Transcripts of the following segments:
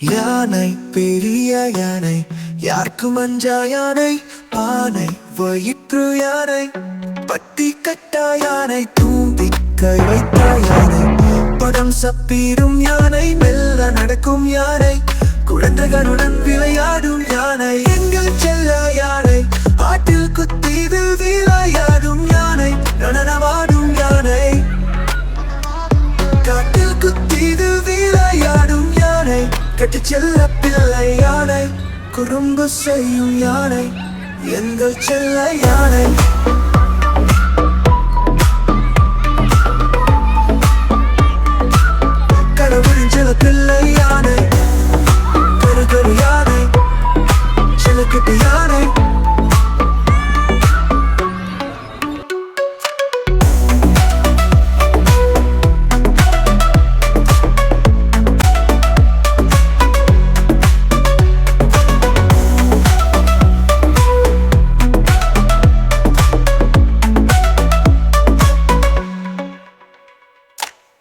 யானை பெரிய யானை யாருக்கும் அஞ்சா யானை ஆனை வயிற்று யானை பட்டி கட்டா யானை தூம்பி கை வைத்த யானை படம் சப்பீடும் யானை மெல்ல நடக்கும் யானை குழந்தைகளுடன் விளையாடும் யானை எங்கள் செல்ல யானை ஆட்டில் குத்திது விளையாடும் யானை நடனமாடும் யானை காட்டில் குத்திது விளையாடும் யானை கட்டு செல்ல பிள்ளை யானை குறும்பு செய்யும் யானை எங்கள் செல்ல யானை கடவுளின் செல்ல பிள்ளை யானை கரு கரு யானை செல்லக்கட்டு யானை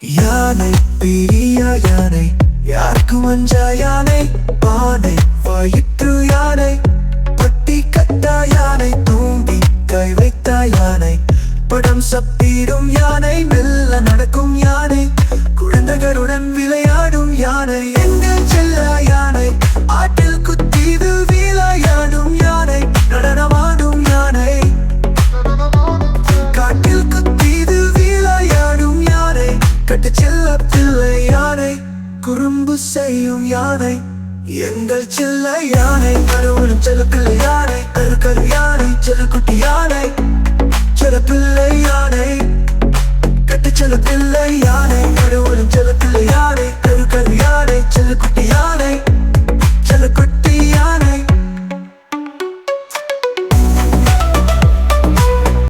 யானை பெரிய யானை யாருக்கும் அஞ்சா யானை ஆனை வயிற்று யானை பட்டி கட்டா யானை தூண்டி கை வைத்த யானை படம் சப்பீடும் யானை மெல்ல நடக்கும் யானை குழந்தைகளுடன் விளையாடும் யானை எங்கள் செல்ல யானை ஆட்டில் குத்திது விளையாடும் யானை நடனமாடும் யானை காட்டில் குத்திது விளையாடும் யானை கட்டு செல்ல பிள்ளை யானை குறும்பு செய்யும் யானை எங்கள் செல்ல யானை கடவுளும் செல்ல பிள்ளை யானை கரு கரு யானை செல்லக்குட்டி யானை செல்ல பிள்ளை யானை கட்டு செல்ல பிள்ளை யானை கடவுளும் செல்ல பிள்ளை யானை கரு கரு யானை செல்லக்குட்டி யானை